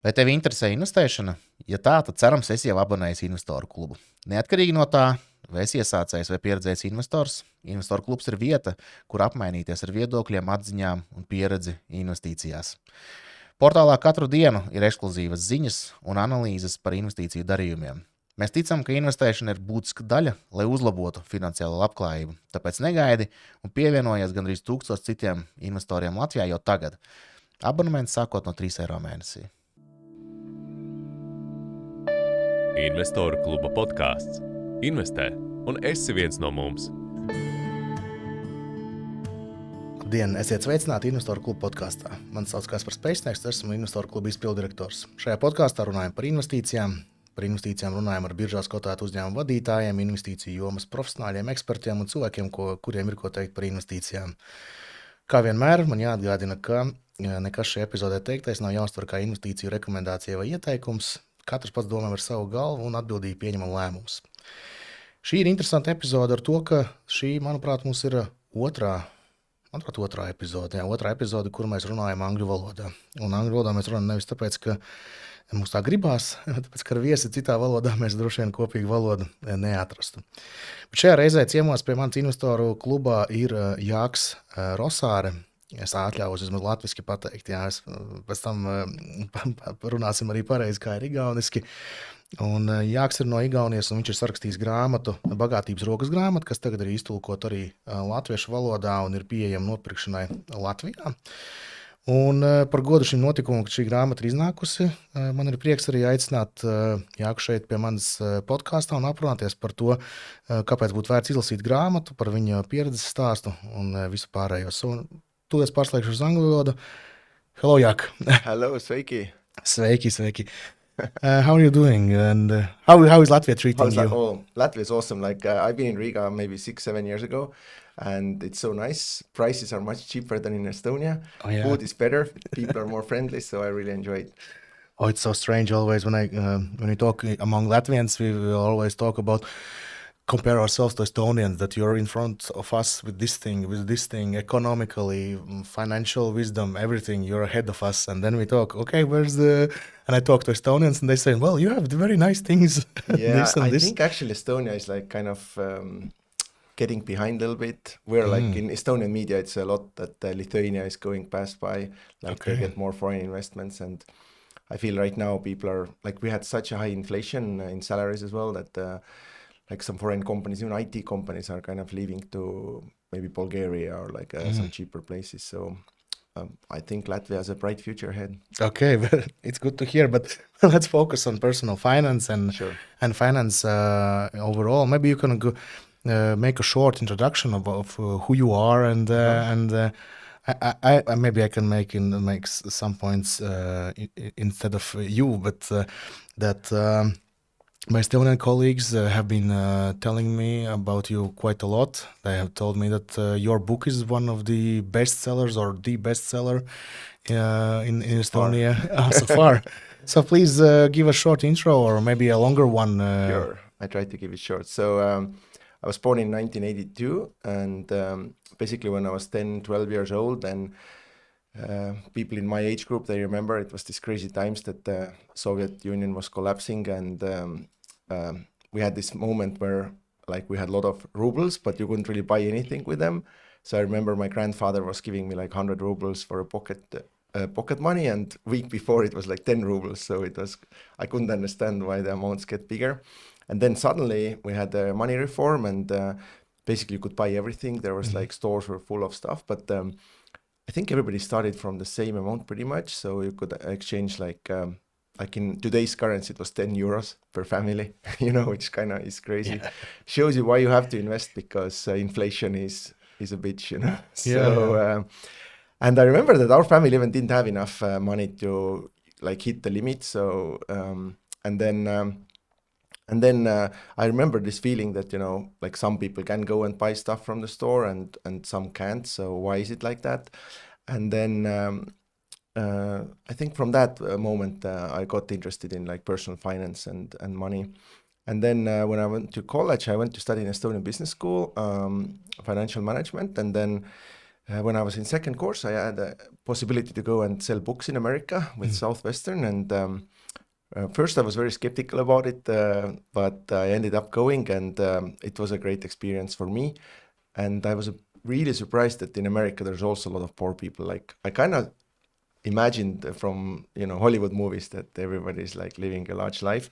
Vai tevi interesē investēšana? Ja tā, tad cerams, esi jau abonējis investoru klubu. Neatkarīgi no tā, vai esi iesācējs vai pieredzējis investors, investoru klubs ir vieta, kur apmainīties ar viedokļiem, atziņām un pieredzi investīcijās. Portālā katru dienu ir ekskluzīvas ziņas un analīzes par investīciju darījumiem. Mēs ticam, ka investēšana ir būtiska daļa, lai uzlabotu finansiālo labklājību. Tāpēc negaidi un pievienojies gandrīz 1000 citiem investoriem Latvijā jau tagad. Abonements sākot no 3 eiro mēnesī. Investoru kluba podkāsts. Investē, un esi viens no mums. Labdien, esiet sveicināti Investoru kluba podkāstā. Mani sauc Kaspars Pēcnieks, esmu Investoru kluba izpildirektors. Šajā podkāstā runājam par investīcijām. Par investīcijām runājam ar biržās kotētu uzņēmumu vadītājiem, investīciju jomas profesionāļiem, ekspertiem un cilvēkiem, kuriem ir ko teikt par investīcijām. Kā vienmēr, man jāatgādina, ka nekas šajā epizodē teiktais nav jāuztver kā investīciju rekomendācija vai ieteikums. Katrs pats domā ar savu galvu un atbildīgi pieņemam lēmumus. Šī ir interesanta epizode ar to, ka šī, manuprāt, mums ir otrā epizode. Otrā epizode, kur mēs runājam angļu valodā. Un angļu valodā mēs runājam nevis tāpēc, ka mums tā gribās, tāpēc, ka ar viesi citā valodā mēs droši vien kopīgu valodu neatrastu. Bet šajā reizē ciemos pie manas investoru klubā ir Jāks Rosāre. Es atļaujos vismaz latviski pateikt, jā, es pēc tam runāsim arī pareizi, kā ir igauniski. Un Jāks ir no Igaunijas, un viņš ir sarakstījis grāmatu, bagātības rokas grāmatu, kas tagad ir iztulkot arī latviešu valodā un ir pieejama nopirkšanai Latvijā. Un par godu šim notikumam, ka šī grāmata ir iznākusi, man ir prieks arī aicināt Jāku šeit pie manas podkāstā un aprunāties par to, kāpēc būtu vērts izlasīt grāmatu, par viņa pieredzes stāstu un visu pārējo. Tūlēs pārslēgšu uz angļu valodu. Hello, Jak. Hello, sveiki. Sveiki. How are you doing? And how is Latvia treating you? Oh, Latvia is awesome. I've been in Riga maybe 6-7 years ago, and it's so nice. Prices are much cheaper than in Estonia. Oh, yeah. Food is better. People are more friendly, so I really enjoy it. Oh, it's so strange always when we talk among Latvians, we will always talk about compare ourselves to Estonians, that you're in front of us with this thing, economically, financial wisdom, everything, you're ahead of us. And then we talk, okay, and I talk to Estonians and they say, well, you have the very nice things. Yeah, this and I this. think actually Estonia is getting behind a little bit. We're in Estonian media, it's a lot that Lithuania is going past by, they get more foreign investments. And I feel right now people are, we had such a high inflation in salaries as well that some foreign companies, even IT companies, are kind of leaving to maybe Bulgaria or some cheaper places. So I think Latvia has a bright future ahead. Okay, but it's good to hear. But let's focus on personal finance and finance overall. Maybe you can make a short introduction of who you are and I maybe I can make some points instead of you, but that. My Estonian colleagues have been telling me about you quite a lot. They have told me that your book is one of the bestsellers or the bestseller in Estonia so far. So please give a short intro or maybe a longer one. Sure, I tried to give it short. So I was born in 1982 and basically when I was 10, 12 years old and people in my age group, they remember it was these crazy times that the Soviet Union was collapsing and we had this moment where we had a lot of rubles, but you couldn't really buy anything with them. So I remember my grandfather was giving me 100 rubles for a pocket money, and week before it was 10 rubles. So I couldn't understand why the amounts get bigger. And then suddenly we had the money reform and basically you could buy everything. There was stores were full of stuff, but I think everybody started from the same amount pretty much. So you could exchange in today's currency, it was 10 euros per family, which kind of is crazy. Yeah. Shows you why you have to invest because inflation is a bitch, So, and I remember that our family even didn't have enough money to hit the limit. So, and then I remember this feeling that, some people can go and buy stuff from the store and some can't. So why is it like that? And then I think from that moment, I got interested in personal finance and money. And then when I went to college, I went to study in Estonian Business School, financial management. And then when I was in second course, I had a possibility to go and sell books in America with Southwestern. And first I was very skeptical about it, but I ended up going, and it was a great experience for me. And I was really surprised that in America there's also a lot of poor people. Like I kind of imagined from Hollywood movies that everybody's like living a large life.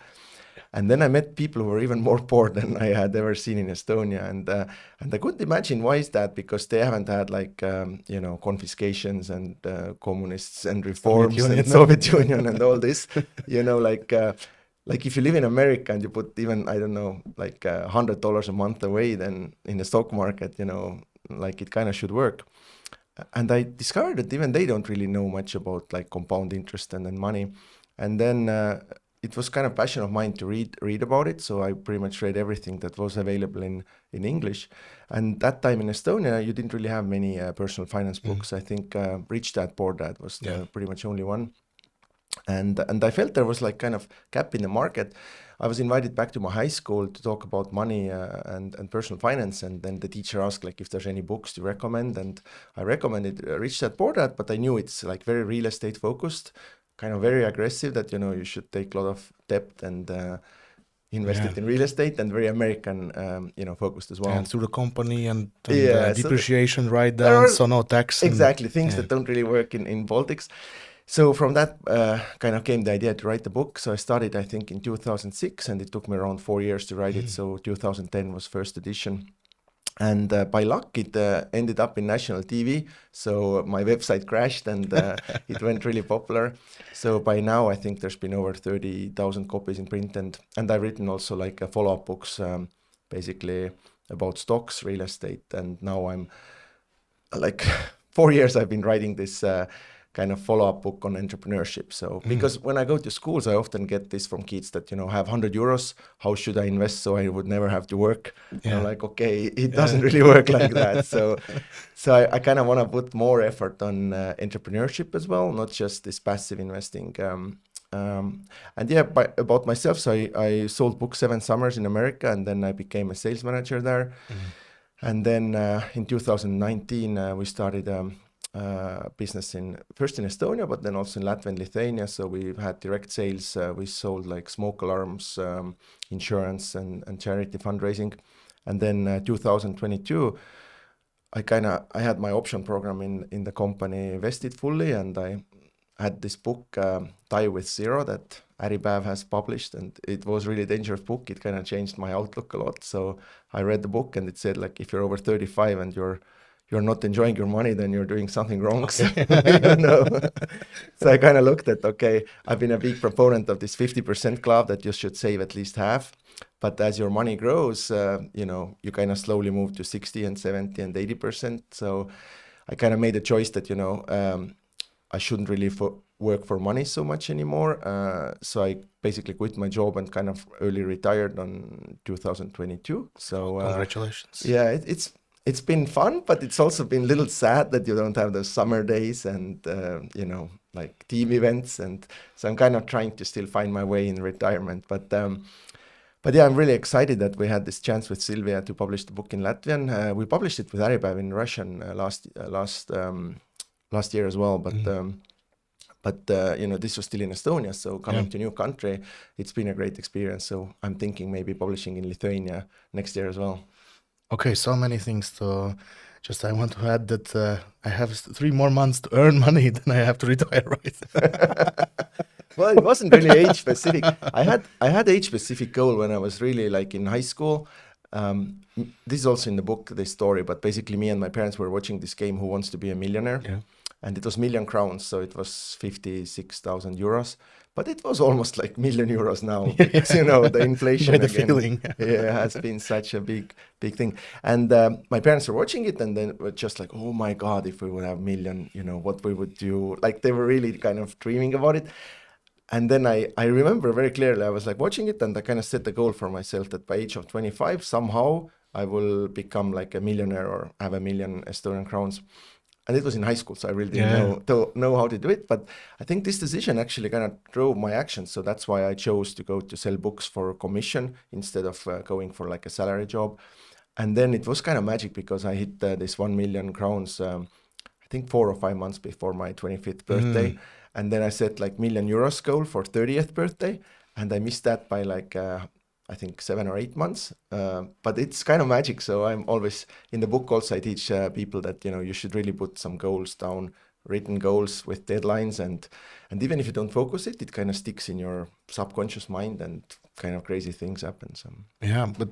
And then I met people who were even more poor than I had ever seen in Estonia, and I couldn't imagine why is that, because they haven't had like confiscations and communists and reforms and Soviet Union and all this, like if you live in America and you put even, I don't know, like $100 a month away, then in the stock market, like it kind of should work. And I discovered that even they don't really know much about like compound interest and then money. And then it was kind of passion of mine to read about it. So I pretty much read everything that was available in English. And that time in Estonia, you didn't really have many personal finance books. I think Rich Dad, Poor Dad was pretty much only one. And I felt there was like kind of gap in the market. I was invited back to my high school to talk about money and personal finance. And then the teacher asked like if there's any books to recommend. And I recommended Rich Dad, Poor Dad, but I knew it's like very real estate focused, kind of very aggressive, that, you should take a lot of debt and invest it in real estate, and very American, focused as well. And through the company and depreciation write-downs, so no tax. Exactly, things that don't really work in Baltics. So from that kind of came the idea to write the book. So I started, I think, in 2006, and it took me around 4 years to write it. So 2010 was first edition. And by luck, it ended up in national TV. So my website crashed, and it went really popular. So by now, I think there's been over 30,000 copies in print. And I've written also like follow-up books, basically about stocks, real estate. And now I'm like 4 years I've been writing this kind of follow-up book on entrepreneurship. So because when I go to schools, I often get this from kids that, have 100 euros, how should I invest so I would never have to work? I'm like, okay, it doesn't really work like that. So I kind of want to put more effort on entrepreneurship as well, not just this passive investing. About myself, so I sold books 7 summers in America, and then I became a sales manager there. And then in 2019, we started business first in Estonia, but then also in Latvia and Lithuania. So we've had direct sales. We sold like smoke alarms, insurance, and charity fundraising. And then 2022, I had my option program in the company vested fully, and I had this book, Die with Zero, that Aripäev has published, and it was really dangerous book. It kind of changed my outlook a lot. So I read the book, and it said like, if you're over 35 and you're not enjoying your money, then you're doing something wrong. Okay. So I kind of looked at, okay, I've been a big proponent of this 50% club that you should save at least half. But as your money grows, you kind of slowly move to 60 and 70 and 80%. So I kind of made a choice that, I shouldn't really work for money so much anymore. So I basically quit my job and kind of early retired on 2022. So congratulations. Yeah, it's been fun, but it's also been a little sad that you don't have those summer days and, like team events. And so I'm kind of trying to still find my way in retirement. But yeah, I'm really excited that we had this chance with Silvia to publish the book in Latvian. We published it with Aripäev in Russian last year as well. But this was still in Estonia. So coming to a new country, it's been a great experience. So I'm thinking maybe publishing in Lithuania next year as well. Okay, so many things to I want to add that I have 3 more months to earn money, then I have to retire, right? Well, it wasn't really age specific. I had age specific goal when I was really like in high school. This is also in the book, this story, but basically me and my parents were watching this game, Who Wants to Be a Millionaire? Yeah. And it was million crowns, so it was 56,000 euros. But it was almost like million euros now, because, the inflation the again, feeling. has been such a big thing. And my parents were watching it, and then were just like, oh my God, if we would have million, what we would do. Like they were really kind of dreaming about it. And then I remember very clearly, I was like watching it, and I kind of set the goal for myself that by age of 25, somehow I will become like a millionaire or have 1 million Estonian crowns. And it was in high school, so I really didn't know how to do it. But I think this decision actually kind of drove my actions. So that's why I chose to go to sell books for commission instead of going for like a salary job. And then it was kind of magic because I hit this 1 million crowns think 4 or 5 months before my 25th birthday. And then I set like €1,000,000 goal for 30th birthday. And I missed that by like, I think 7 or 8 months. But it's kind of magic. So I'm always, in the book also, I teach people that, you should really put some goals down, written goals with deadlines. And even if you don't focus it, it kind of sticks in your subconscious mind and kind of crazy things happen. So. Yeah, but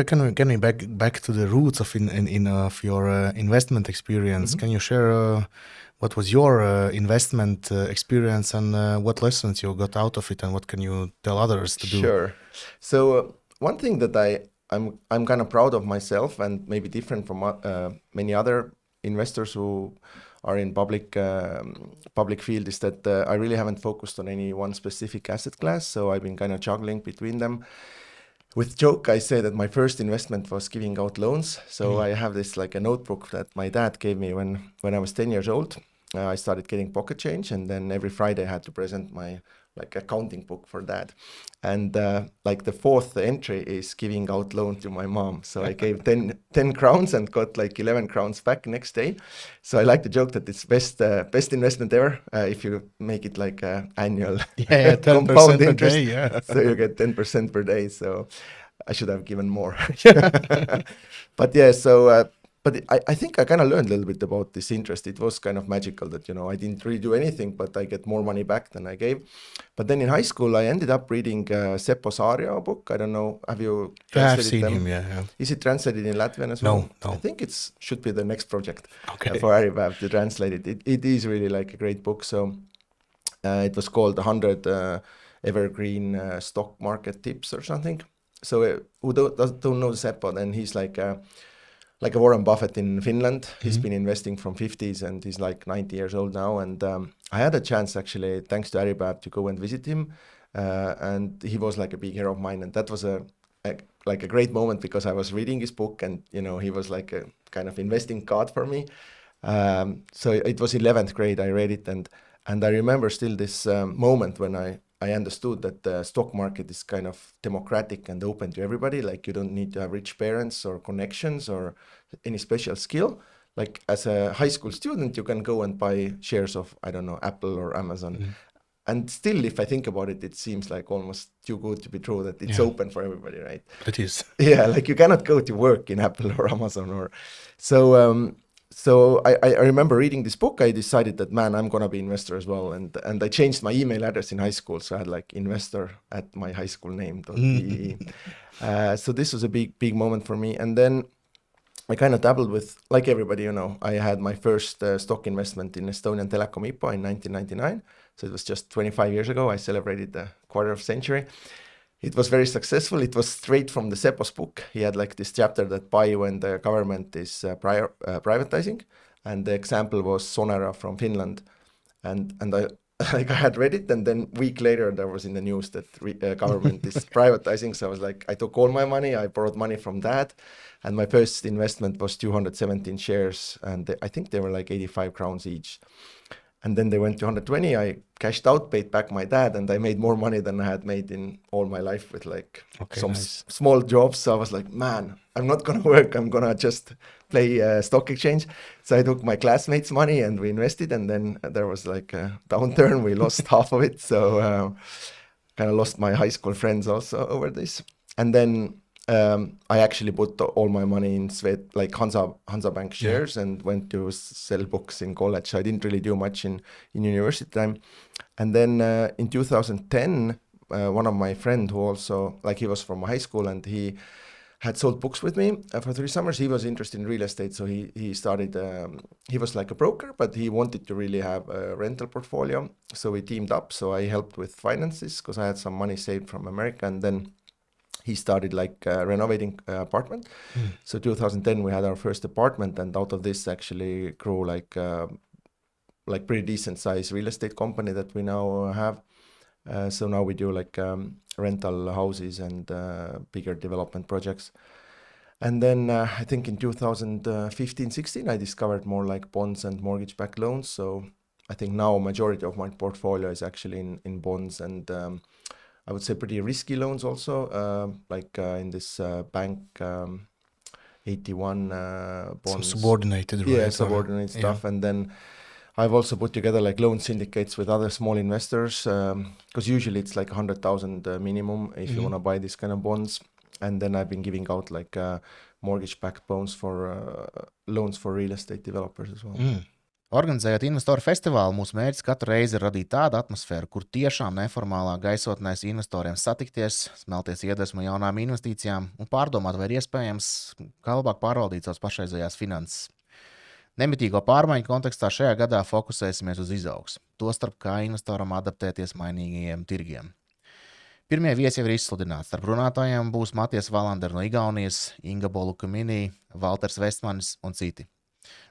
can we back to the roots of of your investment experience? Can you share what was your investment experience and what lessons you got out of it, and what can you tell others to do? Sure. So one thing that I'm kind of proud of myself, and maybe different from many other investors who are in public field, is that I really haven't focused on any one specific asset class. So I've been kind of juggling between them. With joke, I say that my first investment was giving out loans. So I have this like a notebook that my dad gave me when I was 10 years old. I started getting pocket change, and then every Friday I had to present my like accounting book for that. And like the fourth entry is giving out loan to my mom. So I gave 10 crowns and got like 11 crowns back next day. So I like to joke that it's best investment ever if you make it like annual 10% compound per interest. day, yeah. So you get 10% per day. So I should have given more. But yeah, so but I think I kind of learned a little bit about this interest. It was kind of magical that, I didn't really do anything, but I get more money back than I gave. But then in high school, I ended up reading Seppo Saario book. I don't know, have you translated I've seen them? him, yeah. Is it translated in Latvian as well? No. I think should be the next project Okay. for Aribab to translate it. It is really like a great book. So it was called 100 Evergreen Stock Market Tips or something. So who don't know Seppo, then he's like a Warren Buffett in Finland. He's been investing from 50s and he's like 90 years old now. And I had a chance actually, thanks to Aribab, to go and visit him. And he was like a big hero of mine. And that was a great moment because I was reading his book and, he was like a kind of investing god for me. So it was 11th grade, I read it. And I remember still this moment when I understood that the stock market is kind of democratic and open to everybody. Like you don't need to have rich parents or connections or any special skill. Like as a high school student, you can go and buy shares of, I don't know, Apple or Amazon. And still, if I think about it, it seems like almost too good to be true that it's open for everybody, right? It is. Yeah, like you cannot go to work in Apple or Amazon or so. So I remember reading this book. I decided that, man, I'm going to be investor as well. And I changed my email address in high school. So I had like investor at my high school name.ee. So this was a big moment for me. And then I kind of dabbled with, like everybody, I had my first stock investment in Estonian Telecom IPO in 1999. So it was just 25 years ago. I celebrated the quarter of century. It was very successful. It was straight from the Seppo's book. He had like this chapter that buy when the government is privatizing. And the example was Sonera from Finland. And I had read it. And then a week later, there was in the news that government is privatizing. So I was like, I took all my money. I borrowed money from that. And my first investment was 217 shares. And I think they were like 85 crowns each. And then they went to 120. I cashed out, paid back my dad, and I made more money than I had made in all my life with like small jobs. So I was like, man, I'm not going to work. I'm going to just play stock exchange. So I took my classmates' money and we invested. And then there was like a downturn. We lost half of it. So kind of lost my high school friends also over this. And then I actually put all my money in Hansa Bank shares and went to sell books in college. So I didn't really do much in university time. And then in 2010, one of my friend who also, like he was from high school and he had sold books with me for 3 summers. He was interested in real estate. So he started, he was like a broker, but he wanted to really have a rental portfolio. So we teamed up. So I helped with finances because I had some money saved from America. And then he started like renovating apartment. So 2010 we had our first apartment, and out of this actually grew like pretty decent size real estate company that we now have. So now we do like rental houses and bigger development projects. And then I think in 2015-16 I discovered more like bonds and mortgage-backed loans. So I think now majority of my portfolio is actually in bonds and I would say pretty risky loans also, in this bank 81 bonds. So subordinated, right? Yeah, subordinate stuff. And then I've also put together like loan syndicates with other small investors, because usually it's like 100,000 minimum if you want to buy these kind of bonds. And then I've been giving out like mortgage-backed loans for real estate developers as well. Organizējot investoru festivālu, mūsu mērķis katru reizi ir radīt tādu atmosfēru, kur tiešām neformālā gaisotnēs investoriem satikties, smelties iedvesmu jaunām investīcijām un pārdomāt, vai ir iespējams kā labāk pārvaldīt savas pašreizējās finanses. Nemitīgo pārmaiņu kontekstā šajā gadā fokusēsimies uz izaugsmi, tostarp kā investoram adaptēties mainīgajiem tirgiem. Pirmie viesi jau ir izsludināti. Starp runātājiem būs Matijas Valander no Igaunijas, Inga Bolukaminī, Valters Vestmanis un citi.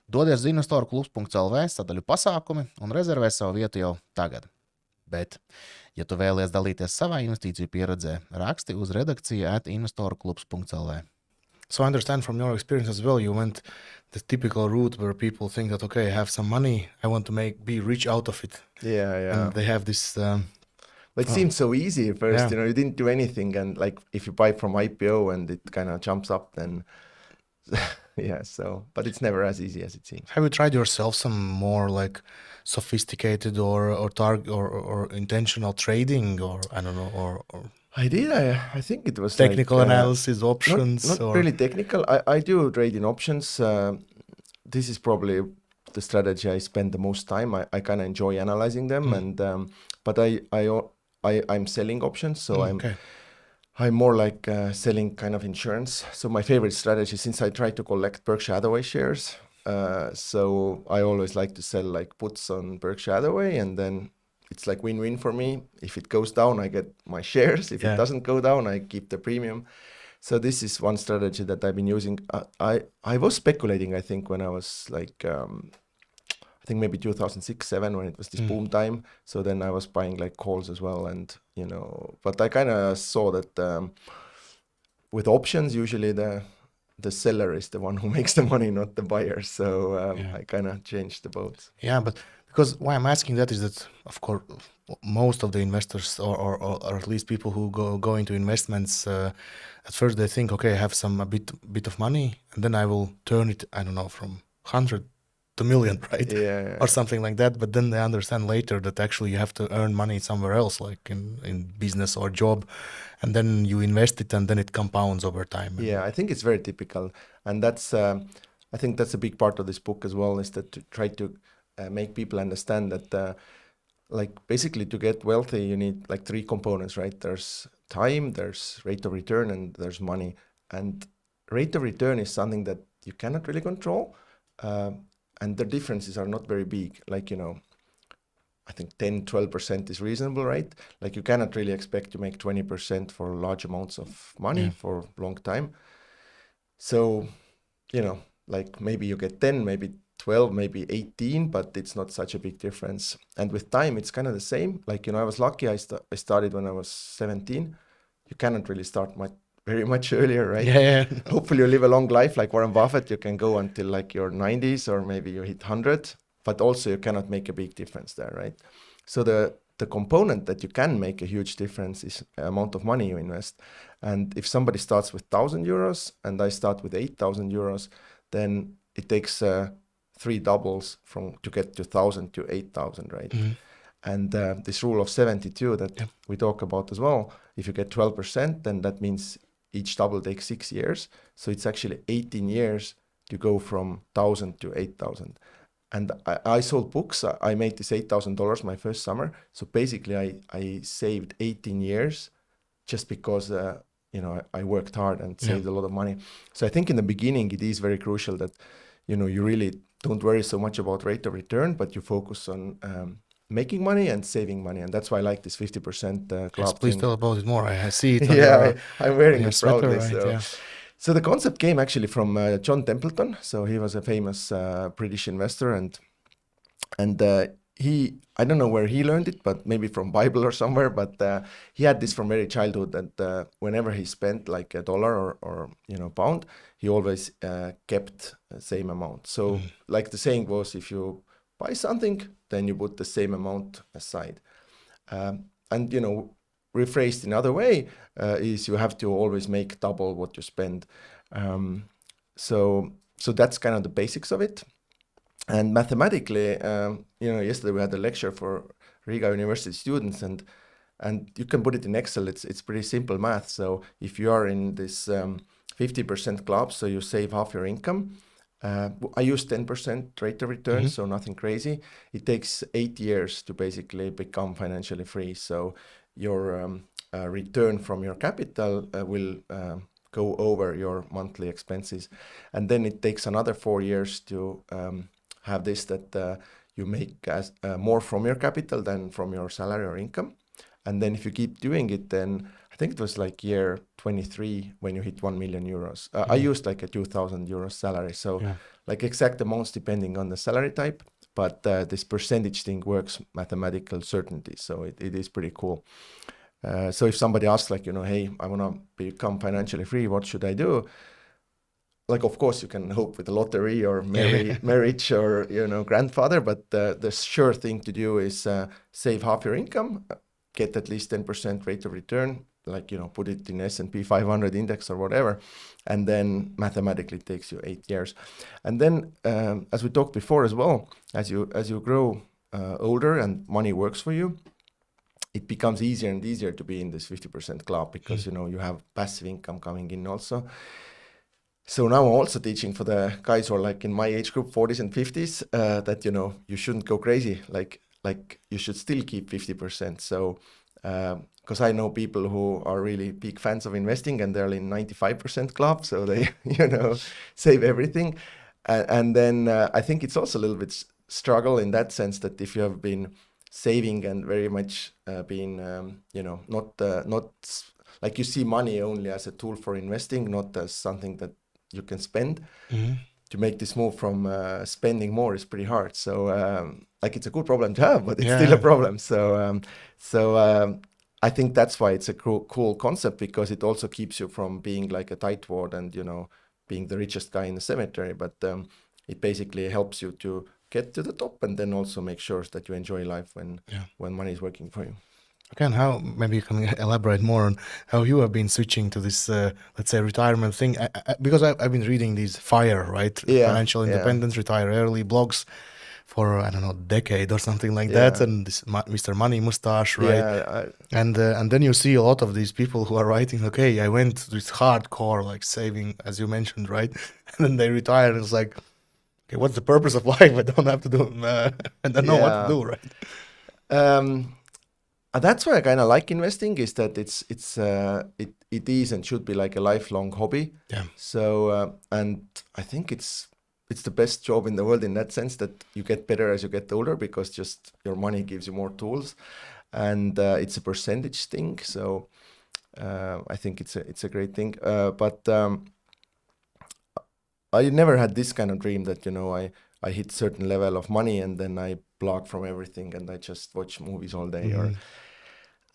Dodies uz investoru klubs.lv sadaļu pasākumi un rezervē savu vietu jau tagad. Bet, ja tu vēlies dalīties savā investīciju pieredzē, raksti uz redakciju @investoruklubs.lv. So I understand from your experience as well, you went the typical route where people think that, okay, I have some money, I want to be rich out of it. Yeah. And they have this... But it seemed so easy at first, Yeah. you didn't do anything. And like if you buy from IPO and it kind of jumps up, then but it's never as easy as it seems. Have you tried yourself some more like sophisticated or target or intentional trading, or I don't know, or I did. I think it was technical like, analysis, options? Not or... really technical. I do trade in options. This is probably the strategy I spend the most time. I kind of enjoy analyzing them, and but I'm selling options, so I'm more like selling kind of insurance. So my favorite strategy, since I try to collect Berkshire Hathaway shares, so I always like to sell like puts on Berkshire Hathaway, and then it's like win-win for me. If it goes down, I get my shares. If it doesn't go down, I keep the premium. So this is one strategy that I've been using. I was speculating, I think, when I was like, I think maybe 2006-07 when it was this boom time. So then I was buying like calls as well, and but I kind of saw that with options, usually the seller is the one who makes the money, not the buyer. So I kind of changed the boats. Yeah, but because why I'm asking that is that, of course, most of the investors or at least people who go into investments, at first they think, okay, I have a bit of money, and then I will turn it, I don't know, from 100 to million, right? Yeah. Or something like that. But then they understand later that actually you have to earn money somewhere else, like in business or job, and then you invest it and then it compounds over time. Yeah, I think it's very typical. And that's, I think that's a big part of this book as well, is that to try to make people understand that like basically to get wealthy, you need like three components, right? There's time, there's rate of return, and there's money. And rate of return is something that you cannot really control. And the differences are not very big. Like, I think 10-12% is reasonable, right? Like you cannot really expect to make 20% for large amounts of money for a long time. So, like maybe you get 10, maybe 12, maybe 18, but it's not such a big difference. And with time, it's kind of the same. Like, I was lucky. I started when I was 17. You cannot really start very much earlier, right? Yeah. Hopefully you live a long life like Warren Buffett. You can go until like your 90s, or maybe you hit 100, but also you cannot make a big difference there, right? So the component that you can make a huge difference is the amount of money you invest. And if somebody starts with 1,000 euros and I start with 8,000 euros, then it takes 3 doubles to get to 1,000 to 8,000, right? Mm-hmm. And this rule of 72 that we talk about as well, if you get 12%, then that means each double takes 6 years. So it's actually 18 years to go from 1,000 to 8,000. And I sold books. I made this $8,000 my first summer. So basically I saved 18 years just because, I worked hard and saved a lot of money. So I think in the beginning, it is very crucial that, you really don't worry so much about rate of return, but you focus on making money and saving money. And that's why I like this 50% club. Yes, please tell about it more. I see it. I'm wearing it proudly. Right, So the concept came actually from John Templeton. So he was a famous British investor, and he, I don't know where he learned it, but maybe from Bible or somewhere, but he had this from very childhood that whenever he spent like $1 or pound, he always kept the same amount. So like the saying was, if you buy something, then you put the same amount aside. And rephrased in another way is you have to always make double what you spend. so that's kind of the basics of it. And mathematically, yesterday we had a lecture for Riga University students, and you can put it in Excel. It's pretty simple math. So if you are in this 50% club, so you save half your income. I use 10% rate of return, so nothing crazy. It takes 8 years to basically become financially free. So your return from your capital will go over your monthly expenses. And then it takes another 4 years to have this, that you make more from your capital than from your salary or income. And then if you keep doing it, then I think it was like year 23 when you hit 1 million euros. I used like a 2,000 euros salary. So like exact amounts depending on the salary type, but this percentage thing works mathematical certainty. So it is pretty cool. So if somebody asks like, hey, I want to become financially free, what should I do? Like, of course, you can hope with a lottery or marriage or, grandfather, but the sure thing to do is save half your income, get at least 10% rate of return, like, put it in S&P 500 index or whatever, and then mathematically it takes you 8 years. And then, as we talked before as well, as you grow older and money works for you, it becomes easier and easier to be in this 50% club because, you have passive income coming in also. So now I'm also teaching for the guys who are like in my age group, 40s and 50s, that, you shouldn't go crazy. Like you should still keep 50%. So, because I know people who are really big fans of investing and they're in 95% club. So they, save everything. And then I think it's also a little bit struggle in that sense that if you have been saving and very much been, not like you see money only as a tool for investing, not as something that you can spend. To make this move from spending more is pretty hard. So like it's a good problem to have, but it's still a problem. So I think that's why it's a cool concept, because it also keeps you from being like a tightwad and being the richest guy in the cemetery. But it basically helps you to get to the top and then also make sure that you enjoy life when money is working for you. Okay, and how, maybe you can elaborate more on how you have been switching to this, let's say, retirement thing, because I've been reading these FIRE, right? Financial independence, retire early blogs for, I don't know, a decade or something like that, and this Mr. Money Mustache, right? And then you see a lot of these people who are writing, okay, I went to this hardcore, like saving, as you mentioned, right? And then they retire, and it's like, okay, what's the purpose of life? I don't have to do, I don't know what to do, right? That's why I kind of like investing, is that it is and should be like a lifelong hobby. Yeah. So and I think it's the best job in the world in that sense, that you get better as you get older because just your money gives you more tools, and it's a percentage thing. So I think it's a great thing. But I never had this kind of dream that I hit certain level of money and then I blog from everything and I just watch movies all day.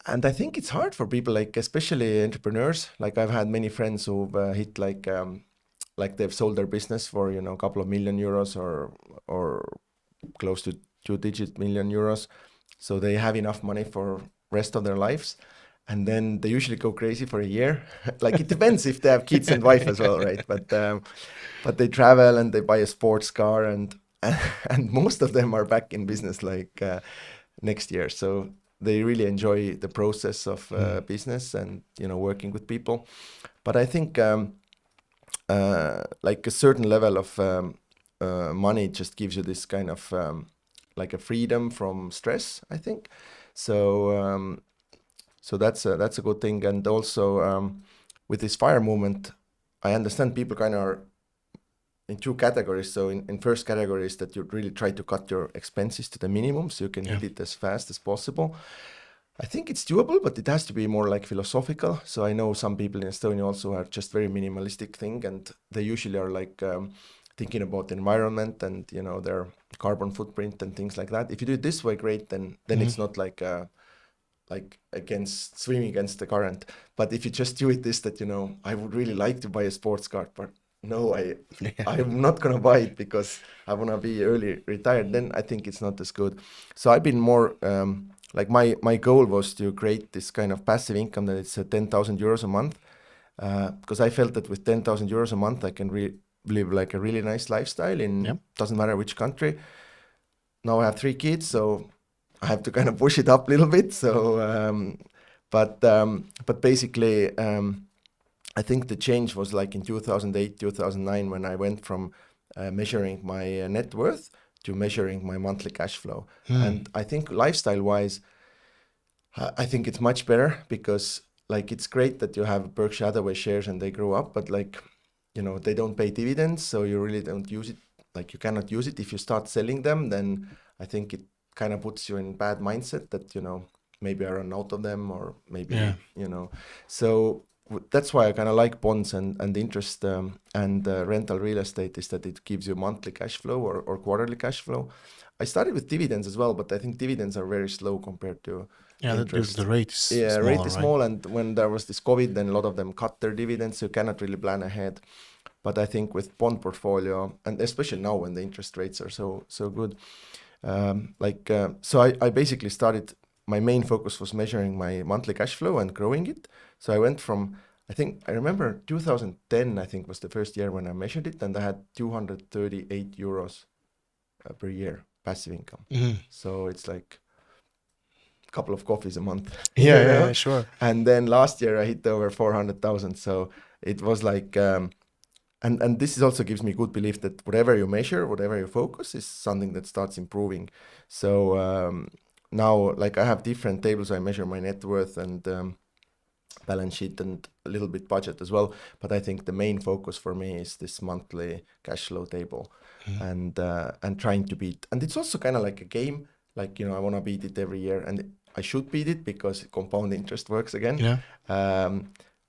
And I think it's hard for people, like especially entrepreneurs. Like I've had many friends who've hit like they've sold their business for a couple of million euros or close to 2-digit million euros, so they have enough money for rest of their lives, and then they usually go crazy for a year. Like it depends if they have kids and wife as well, right? But they travel and they buy a sports car and most of them are back in business like next year. So they really enjoy the process of business and working with people. But I think like a certain level of money just gives you this kind of like a freedom from stress, I think. So so that's a good thing. And also with this FIRE movement, I understand people kind of are in two categories. So in first category is that you really try to cut your expenses to the minimum so you can hit it as fast as possible. I think it's doable, but it has to be more like philosophical. So I know some people in Estonia also are just very minimalistic thing, and they usually are like thinking about the environment and their carbon footprint and things like that. If you do it this way, great. Then it's not like against swimming against the current. But if you just do it this, that I would really like to buy a sports car, but no, I'm not gonna buy it because I wanna be early retired, then I think it's not as good. So I've been more like my goal was to create this kind of passive income that it's 10,000 euros a month, because I felt that with 10,000 euros a month I can live like a really nice lifestyle in Yep. doesn't matter which country. Now I have 3 kids, so I have to kind of push it up a little bit. So, but basically, I think the change was like in 2008, 2009 when I went from measuring my net worth to measuring my monthly cash flow. And I think lifestyle-wise, I think it's much better because like it's great that you have Berkshire Hathaway shares and they grow up, but like, you know, they don't pay dividends, so you really don't use it. Like you cannot use it. If you start selling them, then I think it kind of puts you in bad mindset that, you know, maybe I run out of them or maybe, you know. So that's why I kind of like bonds and interest and rental real estate is that it gives you monthly cash flow or quarterly cash flow. I started with dividends as well, but I think dividends are very slow compared to interest. The rate is small, rate is right? small, and when there was this COVID, then a lot of them cut their dividends, so you cannot really plan ahead. But I think with bond portfolio, and especially now when the interest rates are so good, so I basically started. My main focus was measuring my monthly cash flow and growing it. So I went from, I remember 2010, I think was the first year when I measured it, and I had 238 euros per year passive income. So it's like a couple of coffees a month. Yeah, sure. And then last year I hit over 400,000. So it was like, and this also gives me good belief that whatever you measure, whatever you focus is something that starts improving. So now, like I have different tables. I measure my net worth and balance sheet and a little bit budget as well. But I think the main focus for me is this monthly cash flow table and trying to beat. And it's also kind of like a game. Like, you know, I want to beat it every year, and I should beat it because compound interest works again. Yeah.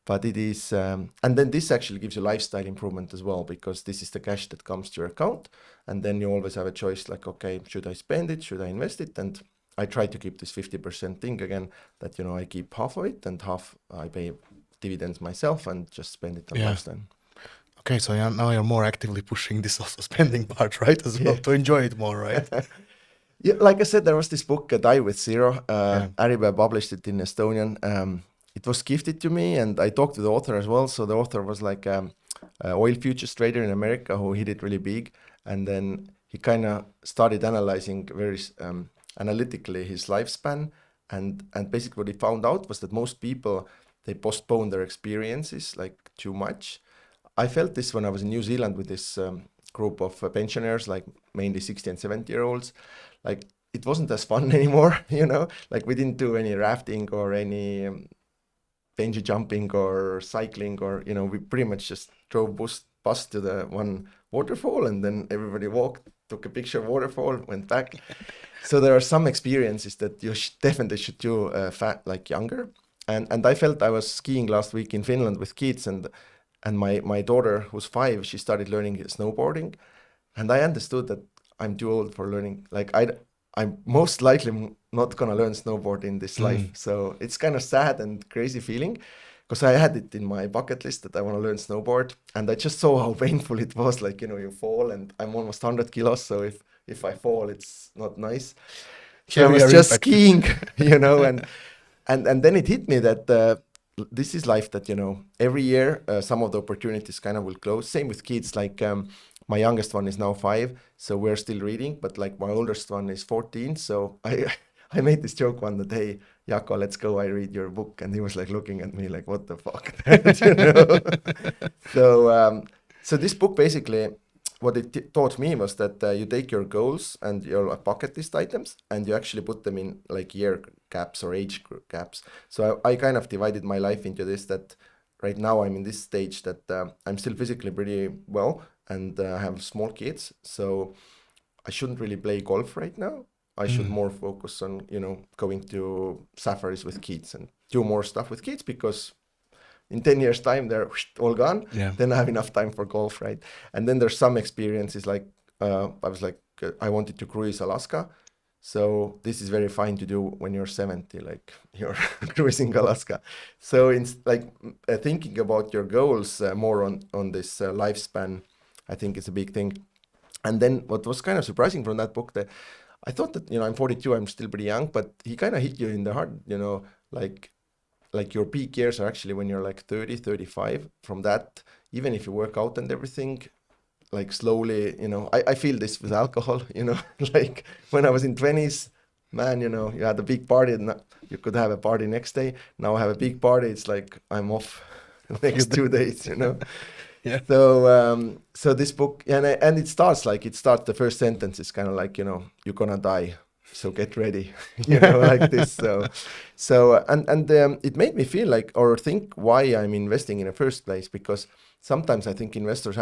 But it is, and then this actually gives you lifestyle improvement as well, because this is the cash that comes to your account, and then you always have a choice like, okay, should I spend it? Should I invest it? And I try to keep this 50% thing again, that, you know, I keep half of it and half I pay dividends myself and just spend it on lifestyle. Okay, so now you're more actively pushing this also spending part, right? As well, to enjoy it more, right? Yeah, like I said, there was this book, Die with Zero. Ariba published it in Estonian. It was gifted to me, and I talked to the author as well. So the author was like an oil futures trader in America who hit it really big. And then he kind of started analyzing very analytically his lifespan. And basically what he found out was that most people, they postpone their experiences like too much. I felt this when I was in New Zealand with this group of pensioners, like mainly 60 and 70-year-olds. Like it wasn't as fun anymore, you know, like we didn't do any rafting or any bungee jumping or cycling, or, you know, we pretty much just drove bus to the one waterfall, and then everybody walked, took a picture of waterfall, went back. So there are some experiences that you definitely should do like younger. And I felt I was skiing last week in Finland with kids, and my daughter, who's 5, she started learning snowboarding, and I understood that I'm too old for learning. Like I'm most likely not gonna learn snowboard in this life. So it's kind of sad and crazy feeling, because I had it in my bucket list that I want to learn snowboard, and I just saw how painful it was. Like, you know, you fall, and I'm almost 100 kilos, so if I fall, it's not nice. So I was just skiing, you know, and then it hit me that this is life, that, you know, every year some of the opportunities kind of will close. Same with kids. Like my youngest one is now 5, so we're still reading, but like my oldest one is 14. So I made this joke one that, hey, Jāka, let's go, I read your book. And he was like looking at me like, what the fuck? You know? So this book basically, what it taught me was that you take your goals and your bucket list items, and you actually put them in like year gaps or age gaps. So I kind of divided my life into this, that right now I'm in this stage that I'm still physically pretty well, and I have small kids. So I shouldn't really play golf right now. I should more focus on, you know, going to safaris with kids and do more stuff with kids, because in 10 years time, they're all gone. Yeah. Then I have enough time for golf, right? And then there's some experiences like, I wanted to cruise Alaska. So this is very fine to do when you're 70, like you're cruising Alaska. So it's like thinking about your goals more on this lifespan, I think it's a big thing. And then what was kind of surprising from that book, that I thought that, you know, I'm 42, I'm still pretty young, but he kind of hit you in the heart, you know, like your peak years are actually when you're like 30, 35. From that, even if you work out and everything, like slowly, I feel this with alcohol, like when I was in 20s, man, you had a big party and you could have a party next day. Now I have a big party. It's like I'm off next 2 days, Yeah. So this book, and it starts, the first sentence is kind of like, you're gonna die, so get ready, like this. So it made me feel like, or think why I'm investing in the first place, because sometimes I think investors,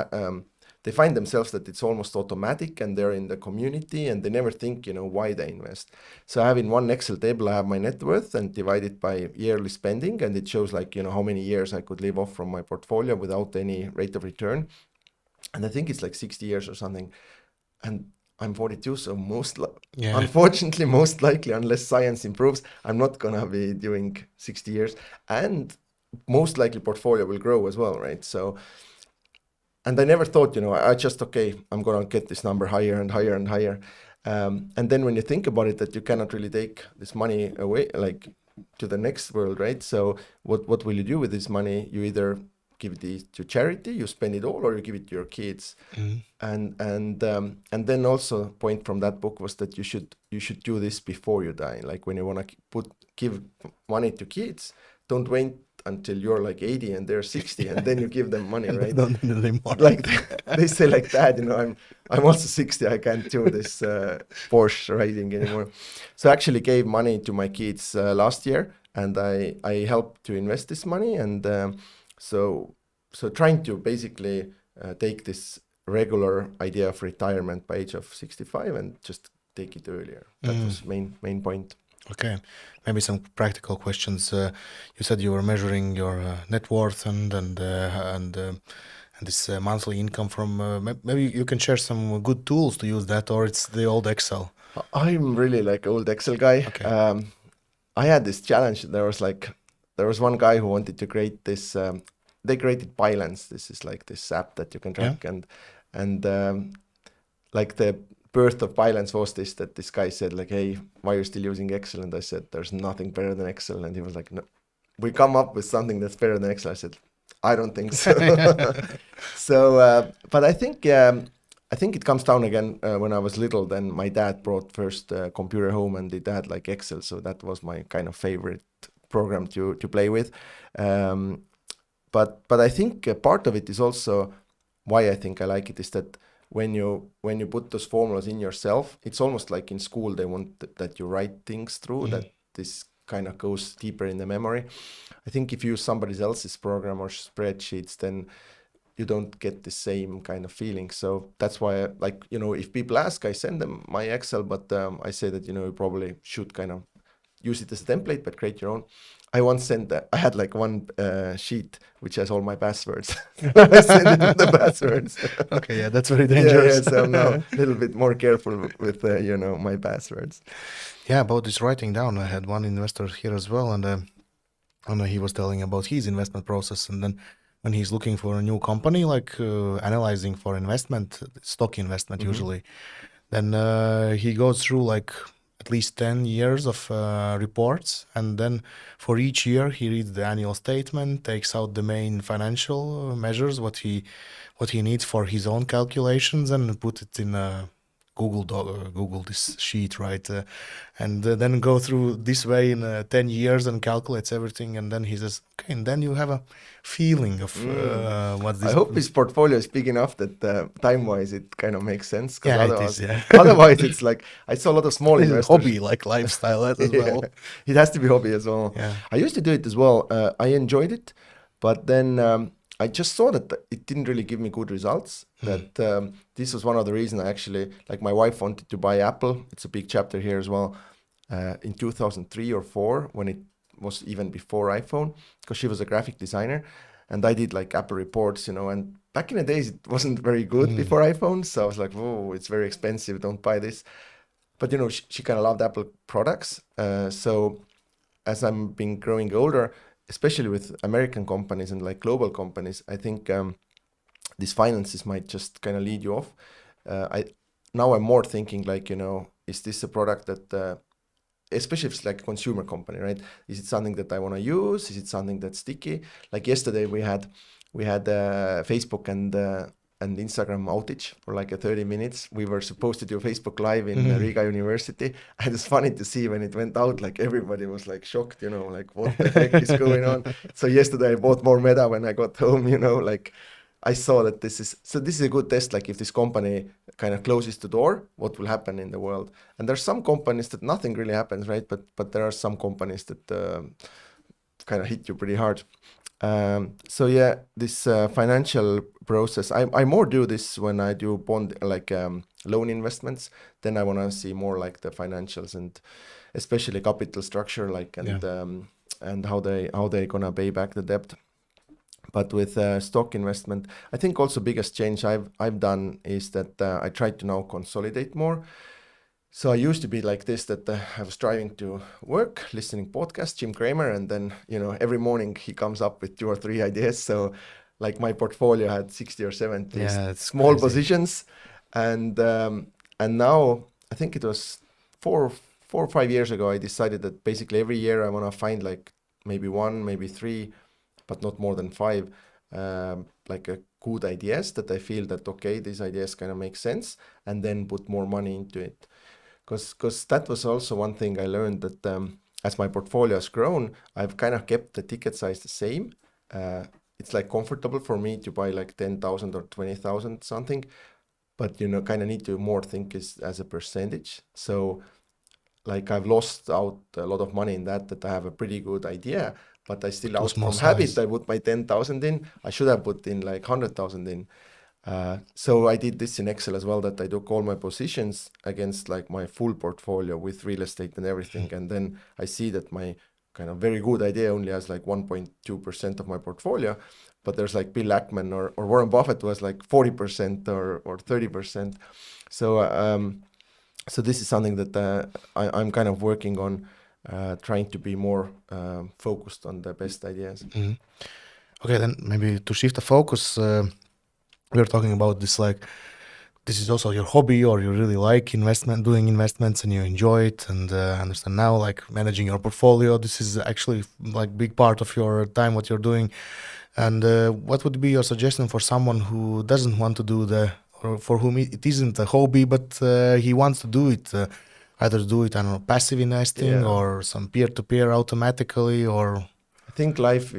they find themselves that it's almost automatic and they're in the community and they never think, why they invest. So I have in one Excel table, I have my net worth and divide it by yearly spending. And it shows like, how many years I could live off from my portfolio without any rate of return. And I think it's like 60 years or something. And I'm 42, so unfortunately, most likely, unless science improves, I'm not going to be doing 60 years. And most likely portfolio will grow as well, right? So, and I never thought, I just, I'm going to get this number higher and higher and higher. And then when you think about it, that you cannot really take this money away, like to the next world, right? So what will you do with this money? You either give it to charity, you spend it all, or you give it to your kids. And then also point from that book was that you should do this before you die. Like when you want to give money to kids, don't wait until you're like 80 and they're 60 and then you give them money, right? Don't need anymore. Like they say like that, I'm also 60, I can't do this Porsche riding anymore. So I actually gave money to my kids last year, and I helped to invest this money, and so trying to basically take this regular idea of retirement by age of 65 and just take it earlier. That was main point. Okay, maybe some practical questions. You said you were measuring your net worth and this monthly income from. Maybe you can share some good tools to use that, or it's the old Excel. I'm really like old Excel guy. Okay. I had this challenge. There was one guy who wanted to create this. They created Balance. This is like this app that you can track, and like the birth of Balance was that this guy said like, hey, why are you still using Excel? And I said, there's nothing better than Excel. And he was like, no, we come up with something that's better than Excel. I said, I don't think so. But I think it comes down again, when I was little, then my dad brought first computer home, and it had like Excel. So that was my kind of favorite program to play with. But I think part of it is also why I think I like it is that when you put those formulas in yourself, it's almost like in school they want that you write things through, that this kind of goes deeper in the memory. I think if you use somebody else's program or spreadsheets, then you don't get the same kind of feeling. So that's why if people ask, I send them my Excel, but I say that you probably should kind of use it as a template, but create your own. I once sent that. I had like one sheet which has all my passwords. I sent it with the passwords. Okay, yeah, that's very dangerous. Yeah, so I'm now a little bit more careful with my passwords. Yeah, about this writing down, I had one investor here as well, and he was telling about his investment process, and then when he's looking for a new company, like analyzing for investment, stock investment usually, then he goes through like at least 10 years of reports, and then for each year he reads the annual statement, takes out the main financial measures, what he needs for his own calculations, and put it in a Google this sheet, right? And then go through this way in 10 years and calculates everything, and then he says, okay, and then you have a feeling of what's this. I hope his portfolio is big enough that time-wise it kind of makes sense. Yeah, otherwise, it is, yeah. Otherwise it's like, I saw a lot of small investors. Hobby, like lifestyle as well. It has to be hobby as well. Yeah. I used to do it as well. I enjoyed it, but then I just saw that it didn't really give me good results. That this was one of the reasons I actually, like my wife wanted to buy Apple. It's a big chapter here as well. In 2003 or 4, when it was even before iPhone, because she was a graphic designer, and I did like Apple reports, and back in the days it wasn't very good before iPhone. So I was like, whoa, it's very expensive, don't buy this. But she kind of loved Apple products. So as I'm been growing older, especially with American companies and like global companies, I think these finances might just kind of lead you off. Now I'm more thinking like, is this a product that, especially if it's like a consumer company, right? Is it something that I want to use? Is it something that's sticky? Like yesterday we had Facebook and an Instagram outage for like a 30 minutes. We were supposed to do Facebook Live in Riga University. And it's funny to see when it went out, like everybody was like shocked, you know, like what the heck is going on? So yesterday I bought more meta when I got home, you know, like I saw that this is a good test. Like if this company kind of closes the door, what will happen in the world? And there's some companies that nothing really happens, right? But there are some companies that kind of hit you pretty hard. So yeah, this financial process, I more do this when I do bond, like loan investments. Then I want to see more like the financials and especially capital structure, like and how they gonna pay back the debt. But with stock investment, I think also biggest change I've done is that I try to now consolidate more. So I used to be like this, that I was driving to work, listening podcast, Jim Cramer, and then, you know, every morning he comes up with 2 or 3 ideas. So like my portfolio had 60 or 70 small positions. And now I think it was 4 or 5 years ago, I decided that basically every year I want to find like maybe 1, maybe 3, but not more than 5, like a good ideas that I feel that, okay, these ideas kind of make sense, and then put more money into it. Because that was also one thing I learned, that as my portfolio has grown, I've kind of kept the ticket size the same. It's like comfortable for me to buy like 10,000 or 20,000 something, but, you know, kind of need to more think as a percentage. So like I've lost out a lot of money in that I have a pretty good idea, but I still out from habit, I put my 10,000 in. I should have put in like 100,000 in. So I did this in Excel as well, that I took all my positions against like my full portfolio with real estate and everything. And then I see that my kind of very good idea only has like 1.2% of my portfolio, but there's like Bill Ackman or Warren Buffett was like 40% or 30%. So this is something that I'm kind of working on, trying to be more focused on the best ideas. Mm-hmm. Okay, then maybe to shift the focus, we were talking about this, like this is also your hobby, or you really like doing investments and you enjoy it, and understand now like managing your portfolio, this is actually like big part of your time, what you're doing. And what would be your suggestion for someone who doesn't want to do or for whom it isn't a hobby, but he wants to do it, either do it, I don't know, passive investing or some peer-to-peer automatically, or... I think life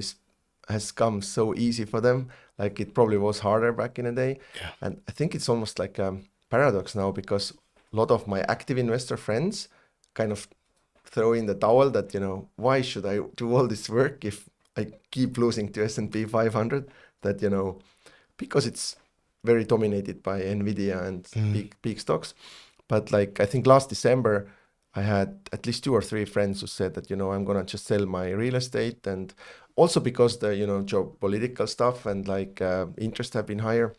has come so easy for them. Like it probably was harder back in the day. Yeah. And I think it's almost like a paradox now, because a lot of my active investor friends kind of throw in the towel that, you know, why should I do all this work if I keep losing to S&P 500? That, you know, because it's very dominated by NVIDIA and big stocks. But like, I think last December, I had at least 2 or 3 friends who said that, you know, I'm going to just sell my real estate. And also because the, you know, geopolitical stuff and like interest have been higher.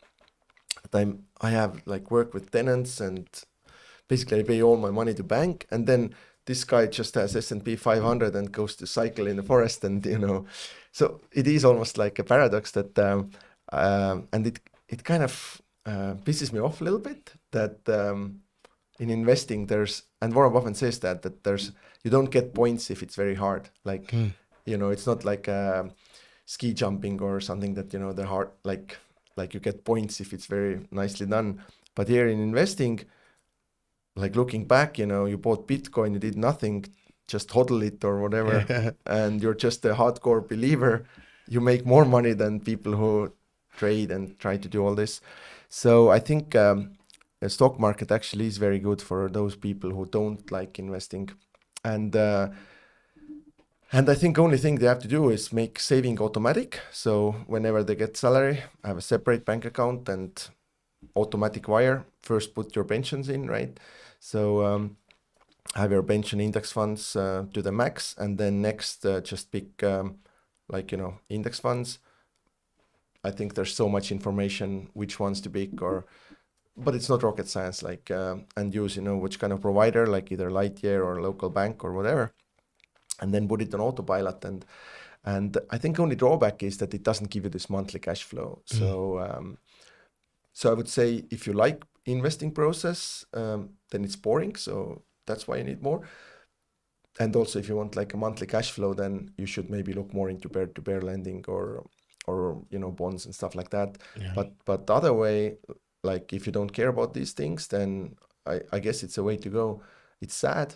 I have like work with tenants, and basically I pay all my money to bank. And then this guy just has S&P 500 and goes to cycle in the forest, and, you know, so it is almost like a paradox that, and it kind of pisses me off a little bit that in investing and Warren Buffett says that you don't get points if it's very hard. Like, you know, it's not like ski jumping or something that, you know, the hard, like you get points if it's very nicely done. But here in investing, like looking back, you know, you bought Bitcoin, you did nothing, just hodl it or whatever, and you're just a hardcore believer, you make more money than people who trade and try to do all this. So I think the stock market actually is very good for those people who don't like investing. And I think only thing they have to do is make saving automatic. So whenever they get salary, have a separate bank account and automatic wire. First put your pensions in, right? So have your pension index funds to the max, and then next just pick like, you know, index funds. I think there's so much information which ones to pick, but it's not rocket science, like and use, you know, which kind of provider, like either Lightyear or local bank or whatever, and then put it on autopilot. And I think only drawback is that it doesn't give you this monthly cash flow. So I would say if you like investing process, then it's boring. So that's why you need more. And also if you want like a monthly cash flow, then you should maybe look more into peer-to-peer lending or bonds and stuff like that. Yeah. But the other way, like if you don't care about these things, then I guess it's a way to go. It's sad,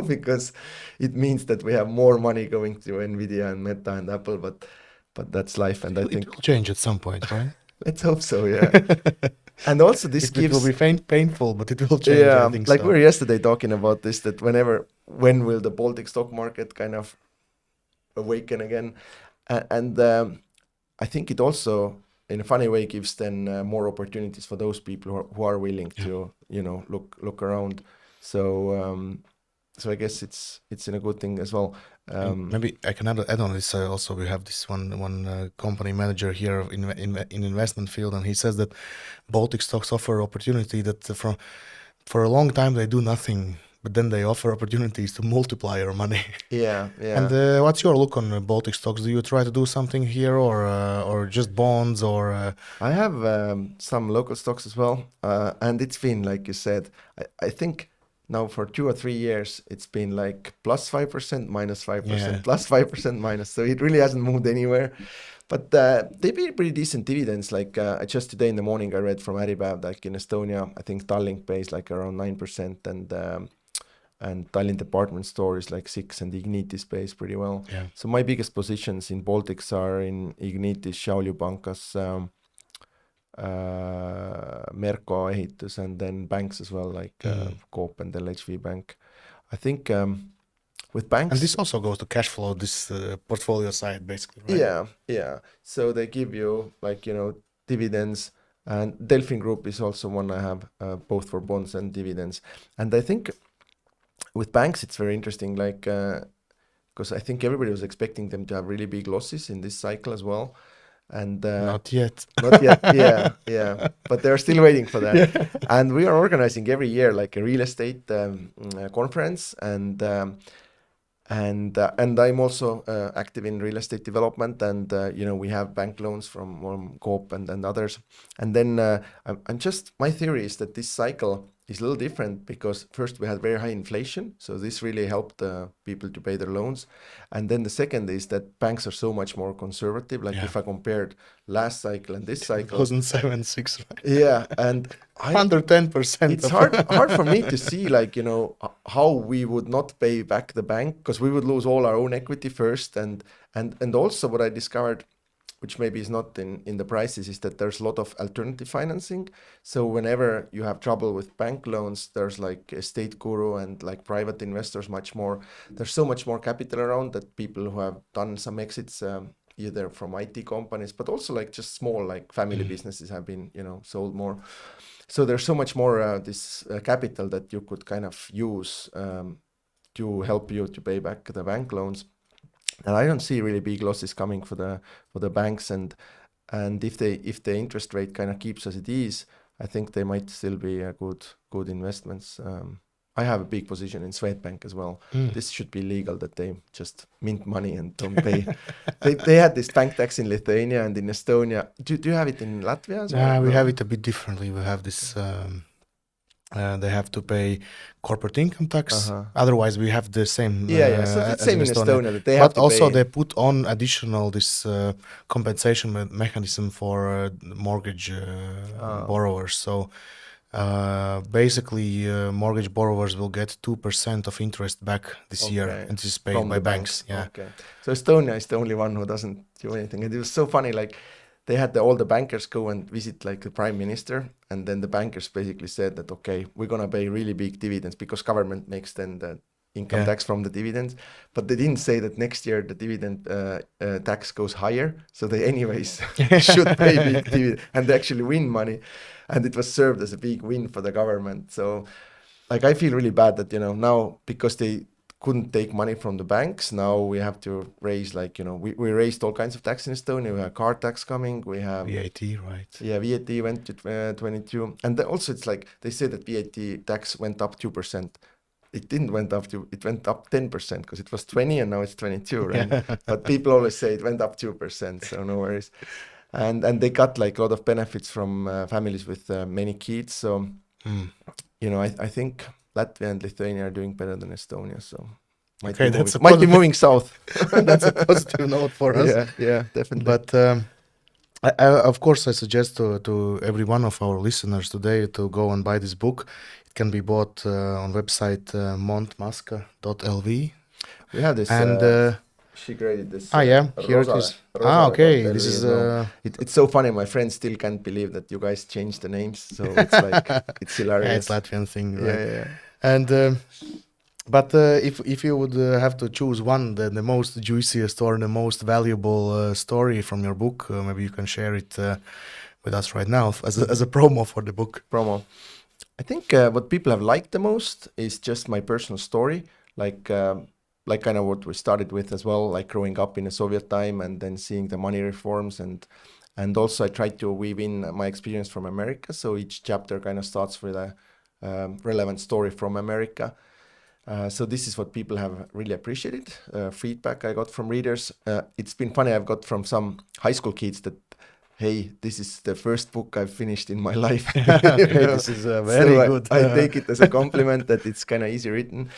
because it means that we have more money going to Nvidia and Meta and Apple, but that's life. And I think it will change at some point, right? let's hope so, yeah. And also this it will be painful, but it will change. Yeah, I think like so. we were yesterday talking about this, that when will the Baltic stock market kind of awaken again? And I think it also, in a funny way, gives then more opportunities for those people who are willing to, look around. So I guess it's in a good thing as well. Maybe I can add on this. Also, we have this one company manager here in investment field, and he says that Baltic stocks offer opportunity that for a long time they do nothing, but then they offer opportunities to multiply your money. Yeah. And what's your look on Baltic stocks? Do you try to do something here, or just bonds, or? I have some local stocks as well, and it's been, like you said, I think now for 2 or 3 years it's been like plus 5%, minus 5%, plus 5%, minus. So it really hasn't moved anywhere. But they pay pretty decent dividends. Like just today in the morning I read from Äripäev, like in Estonia, I think Tallink pays like around 9%, and Tallinn department store is like 6%, and Ignitis pays pretty well. Yeah. So my biggest positions in Baltics are in Ignitis, Šiaulių Pankas, Merko Ehitus, and then banks as well, like Coop and LHV Bank. I think with banks... And this also goes to cash flow, this portfolio side, basically, right? Yeah. So they give you, like, dividends. And Delfin Group is also one I have, both for bonds and dividends. And I think with banks, it's very interesting, like, because I think everybody was expecting them to have really big losses in this cycle as well. And not yet. Yeah. But they're still waiting for that. Yeah. And we are organizing every year like a real estate conference, and I'm also active in real estate development, and we have bank loans from Coop and others. And then my theory is that this cycle is a little different because first we had very high inflation, so this really helped people to pay their loans. And then the second is that banks are so much more conservative. Like if I compared last cycle and this cycle, 2007, 6, right? Yeah, and 110%. It's hard for me to see, like, how we would not pay back the bank, because we would lose all our own equity first, and also what I discovered, which maybe is not in the prices, is that there's a lot of alternative financing. So whenever you have trouble with bank loans, there's like Estate Guru and like private investors much more. There's so much more capital around that people who have done some exits, either from IT companies, but also like just small like family businesses have been, sold more. So there's so much more this capital that you could kind of use to help you to pay back the bank loans. And I don't see really big losses coming for the banks, and if the interest rate kind of keeps as it is, I think they might still be a good investments. I have a big position in Swedbank as well. This should be legal, that they just mint money and don't pay. they had this bank tax in Lithuania and in Estonia. Do you have it in Latvia as well? We have it a bit differently. We have this. They have to pay corporate income tax. Otherwise, we have the same. So it's the same in Estonia. That they have to also pay. They put on additional this compensation mechanism for mortgage borrowers. So basically, mortgage borrowers will get 2% of interest back this year, and this is paid from by banks. Yeah. Okay. So Estonia is the only one who doesn't do anything, and it was so funny. Like, they had all the bankers go and visit like the prime minister, and then the bankers basically said that, okay, we're going to pay really big dividends because government makes then the income tax from the dividends. But they didn't say that next year the dividend tax goes higher. So they anyways should pay big dividends, and they actually win money. And it was served as a big win for the government. So like, I feel really bad that, now because they couldn't take money from the banks, now we have to raise, like, we raised all kinds of tax in Estonia. We have car tax coming, we have VAT, right? Yeah, VAT went to 22, and also it's like they say that VAT tax went up 2%. It didn't went up it went up 10%, because it was 20 and now it's 22, right? But people always say it went up 2%, so no worries. And they got like a lot of benefits from families with many kids. So I think Latvia and Lithuania are doing better than Estonia. So Might Okay, be that's moving, a might be moving south. That's a positive note for us. Yeah, definitely. But of course, I suggest to every one of our listeners today to go and buy this book. It can be bought on website montmasca.lv. We have this. And she graded this. here it is. Okay, this is. It's so funny. My friends still can't believe that you guys changed the names. So it's like it's hilarious. Yeah, it's Latvian thing, right? Yeah. And but if you would have to choose one, the most juiciest or the most valuable story from your book, maybe you can share it with us right now as a promo for the book. Promo. I think what people have liked the most is just my personal story, like kind of what we started with as well, like growing up in the Soviet time and then seeing the money reforms, and also I tried to weave in my experience from America. So each chapter kind of starts with a relevant story from America. So this is what people have really appreciated. Feedback I got from readers. It's been funny. I've got from some high school kids that, hey, this is the first book I've finished in my life. Okay, this is very good. I take it as a compliment that it's kind of easy written.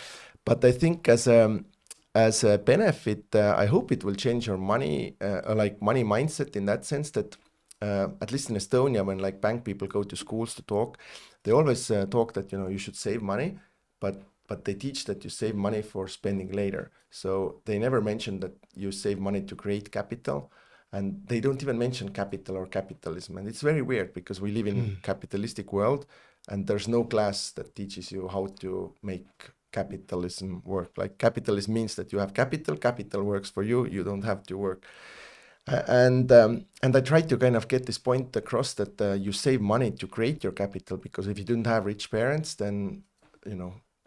But I think as a benefit, I hope it will change your money mindset in that sense that at least in Estonia, when like bank people go to schools to talk, they always talk that you should save money, but they teach that you save money for spending later. So they never mention that you save money to create capital, and they don't even mention capital or capitalism. And it's very weird because we live in a capitalistic world, and there's no class that teaches you how to make capitalism work. Like capitalism means that you have capital works for you, you don't have to work. And I tried to kind of get this point across that you save money to create your capital, because if you didn't have rich parents, then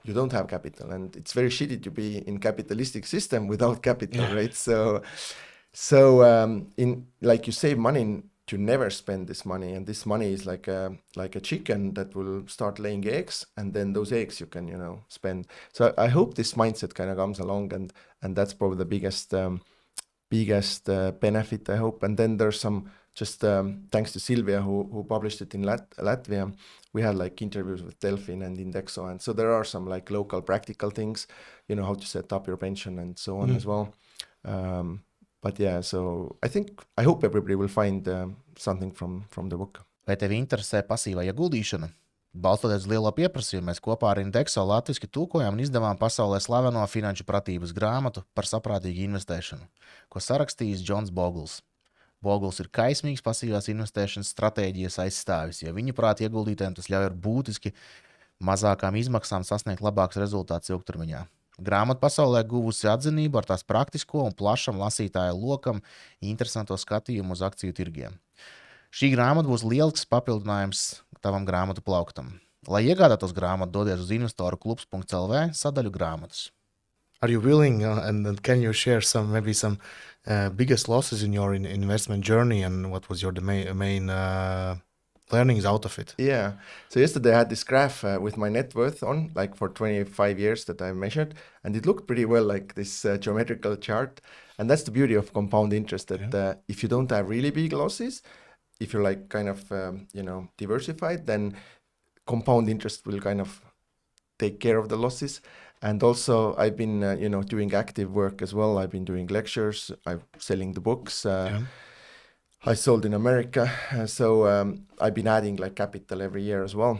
you don't have capital, and it's very shitty to be in capitalistic system without capital, right? So in like you save money to never spend this money, and this money is like a chicken that will start laying eggs, and then those eggs you can spend. So I hope this mindset kind of comes along, and that's probably the biggest benefit, I hope. And then there's some just thanks to Silvia who published it in Latvia. We had like interviews with Delfin and Indexo, and so there are some like local practical things, how to set up your pension and so on as well. But yeah, so I hope everybody will find something from the book. Vai tevi interesē pasīvā ieguldīšana? Balstoties uz lielo pieprasījumu, mēs kopā ar Indexo latviski tulkojām un izdevām pasaulē slaveno finanšu pratības grāmatu par saprātīgu investēšanu, ko sarakstījis Džons Bogls. Bogls ir kaismīgs pasīvās investēšanas stratēģijas aizstāvis, jo viņuprāt ieguldītājiem tas ļauj ar būtiski mazākām izmaksām sasniegt labākus rezultātus ilgtermiņā. Grāmata pasaulē guvusi atzinību ar tās praktisko un plašam lasītāju lokam interesanto skatījumu uz akciju tirgiem. Šī grāmata būs lielisks papildinājums tavam grāmatu plauktam. Lai iegādātos grāmatu, dodies uz investoru.klubs.lv sadaļu grāmatas. Are you willing and can you share some biggest losses in your investment journey, and what was your main learnings out of it? Yeah. So yesterday I had this graph with my net worth on, like for 25 years that I measured, and it looked pretty well like this geometrical chart. And that's the beauty of compound interest, that if you don't have really big losses, if you're like kind of diversified, then compound interest will kind of take care of the losses. And also I've been doing active work as well. I've been doing lectures, I'm selling the books. I sold in America, so I've been adding like capital every year as well.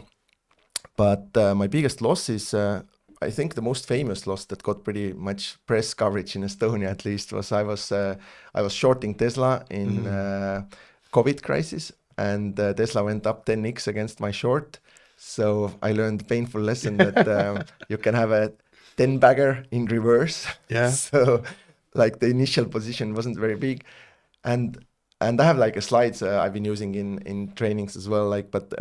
But my biggest loss is, I think the most famous loss that got pretty much press coverage in Estonia at least, was I was shorting Tesla in COVID crisis, and Tesla went up 10x against my short. So I learned the painful lesson that you can have a 10-bagger in reverse. Yeah. So like the initial position wasn't very big, and I have like a slides I've been using in trainings as well. But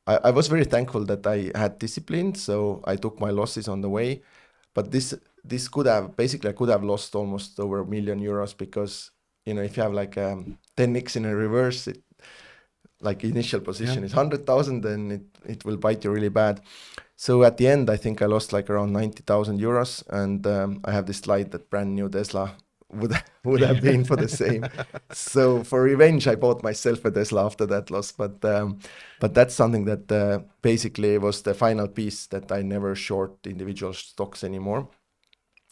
I was very thankful that I had discipline, so I took my losses on the way. But this could have, basically I could have lost almost over €1 million, because if you have like 10x in a reverse, like initial position is 100,000, then it will bite you really bad. So at the end, I think I lost like around €90,000, and I have this slide that brand new Tesla would have been for the same. So for revenge, I bought myself a Tesla after that loss. But that's something that basically was the final piece, that I never short individual stocks anymore.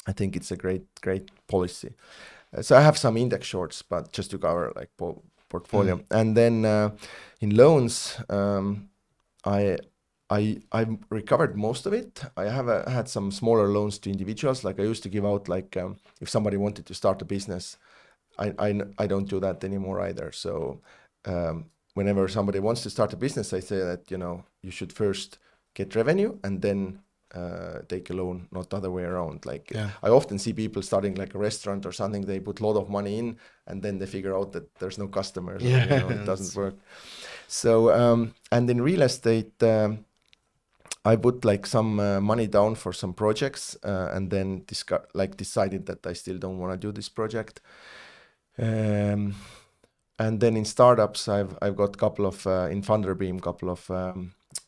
I think it's a great policy. So I have some index shorts, but just to cover like portfolio. And then in loans, I recovered most of it. I have had some smaller loans to individuals. Like I used to give out like if somebody wanted to start a business, I don't do that anymore either. So whenever somebody wants to start a business, I say that, you should first get revenue and then take a loan, not the other way around. Like I often see people starting like a restaurant or something, they put a lot of money in and then they figure out that there's no customers, it doesn't work. So and in real estate, I put like some money down for some projects and then decided that I still don't want to do this project. And then in startups, I've got couple of in Funderbeam,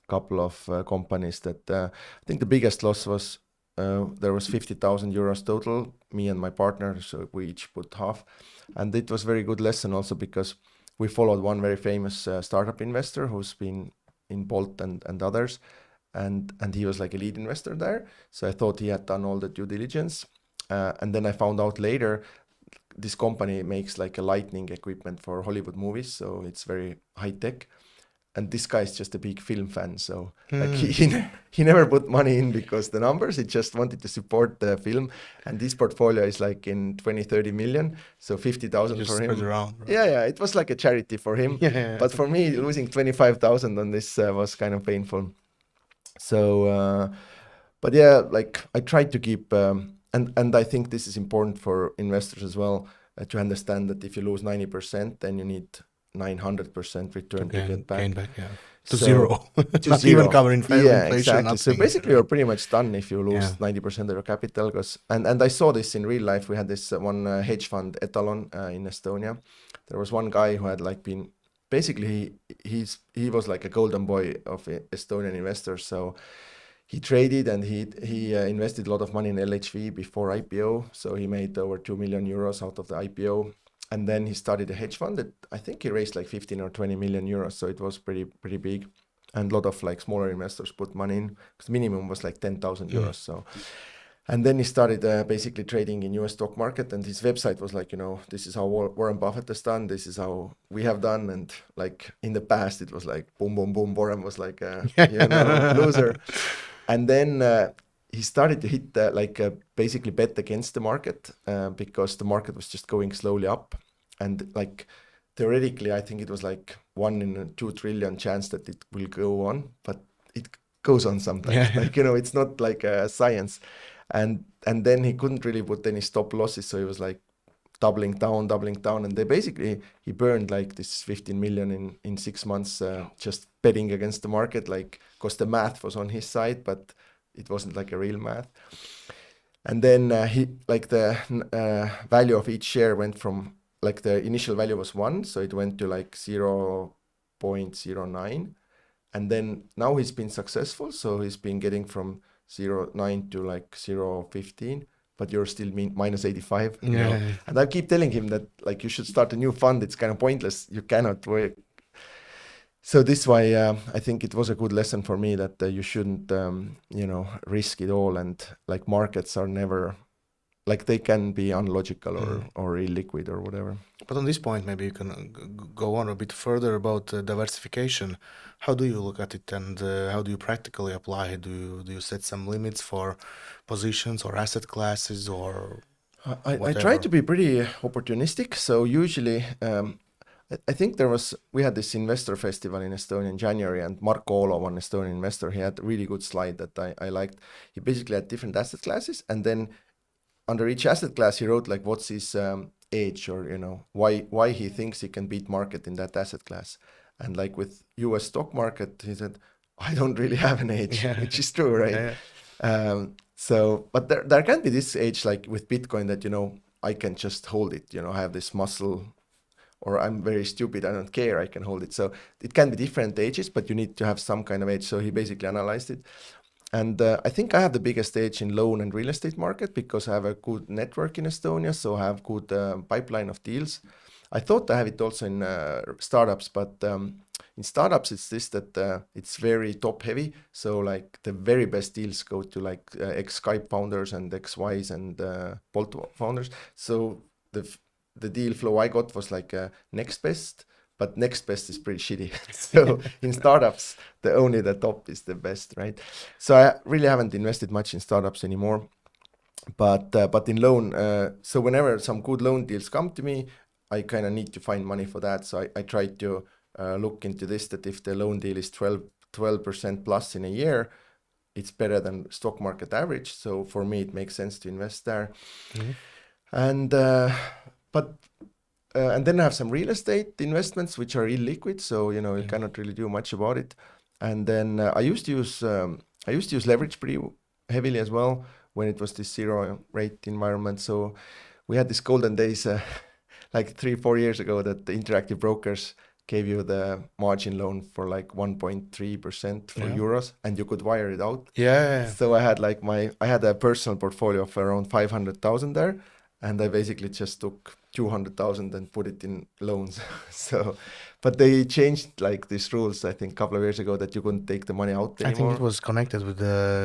couple of companies that I think the biggest loss was there was 50,000 euros total, me and my partner, so we each put half. And it was very good lesson also because we followed one very famous startup investor who's been in Bolt and others, and he was like a lead investor there. So I thought he had done all the due diligence, and then I found out later this company makes like a lighting equipment for Hollywood movies, so it's very high tech. And this guy is just a big film fan, so like he never put money in because the numbers, he just wanted to support the film. And this portfolio is like in 20-30 million, so 50,000 for him. Around, right? Yeah, it was like a charity for him. But for me, losing 25,000 on this was kind of painful. So, but yeah, like I tried to keep, and I think this is important for investors as well, to understand that if you lose 90%, then you need 900% return to get back. Gain back, to zero. Not zero. Even covering inflation. Exactly. Nothing. So basically, you're pretty much done if you lose 90% of your capital. And I saw this in real life. We had this one hedge fund, Etalon, in Estonia. There was one guy who had like been, basically he was like a golden boy of Estonian investors. So he traded and he invested a lot of money in LHV before IPO. So he made over 2 million euros out of the IPO. And then he started a hedge fund that I think he raised like 15 or 20 million euros. So it was pretty big. And a lot of like smaller investors put money in, because minimum was like 10,000 euros. So, and then he started basically trading in US stock market, and his website was like, this is how Warren Buffett has done. This is how we have done. And like in the past, it was like boom, boom, boom. Warren was like a loser. And then he started to hit basically bet against the market because the market was just going slowly up. And like theoretically, I think it was like 1 in a 2 trillion chance that it will go on, but it goes on sometimes. It's not like a science. And then he couldn't really put any stop losses, so he was like doubling down, and he burned like this 15 million in 6 months just betting against the market, like because the math was on his side, but it wasn't like a real math. And then the value of each share went from like the initial value was 1, so it went to like 0.09. And then now he's been successful, so he's been getting from 0.9 to like 0.15, but you're still minus 85. And I keep telling him that like you should start a new fund. It's kind of pointless. You cannot work. So this is why I think it was a good lesson for me that you shouldn't, risk it all. And like markets are never, like they can be unlogical or illiquid or whatever. But on this point, maybe you can go on a bit further about diversification. How do you look at it, and how do you practically apply it? Do you set some limits for positions or asset classes or I try to be pretty opportunistic. So usually, I think we had this investor festival in Estonia in January, and Marko Olo, one Estonian investor, he had a really good slide that I liked. He basically had different asset classes, and then under each asset class, he wrote like what's his age, or why he thinks he can beat market in that asset class. And like with US stock market, he said, I don't really have an age, which is true, right? So, but there can be this age like with Bitcoin that I can just hold it. I have this muscle, or I'm very stupid, I don't care, I can hold it. So it can be different ages, but you need to have some kind of age. So he basically analyzed it. And I think I have the biggest age in loan and real estate market because I have a good network in Estonia, so I have good pipeline of deals. I thought I have it also in startups, but in startups, it's this that it's very top heavy. So like the very best deals go to like ex-Skype founders and ex-Wise and Bolt founders. So the deal flow I got was like next best, but next best is pretty shitty. So in startups, only the top is the best, right? So I really haven't invested much in startups anymore. But in loan, so whenever some good loan deals come to me, I kind of need to find money for that. So I try to look into this, that if the loan deal is 12% plus in a year, it's better than stock market average. So for me, it makes sense to invest there. And and then I have some real estate investments which are illiquid, so you cannot really do much about it. And then I used to use leverage pretty heavily as well when it was this zero rate environment. So we had these golden days like 3-4 years ago that the interactive brokers gave you the margin loan for like 1.3% for euros, and you could wire it out. So I had a personal portfolio of around 500,000 there, and I basically just took 200,000 and put it in loans. So, but they changed like these rules, I think, a couple of years ago, that you couldn't take the money out anymore. I think it was connected with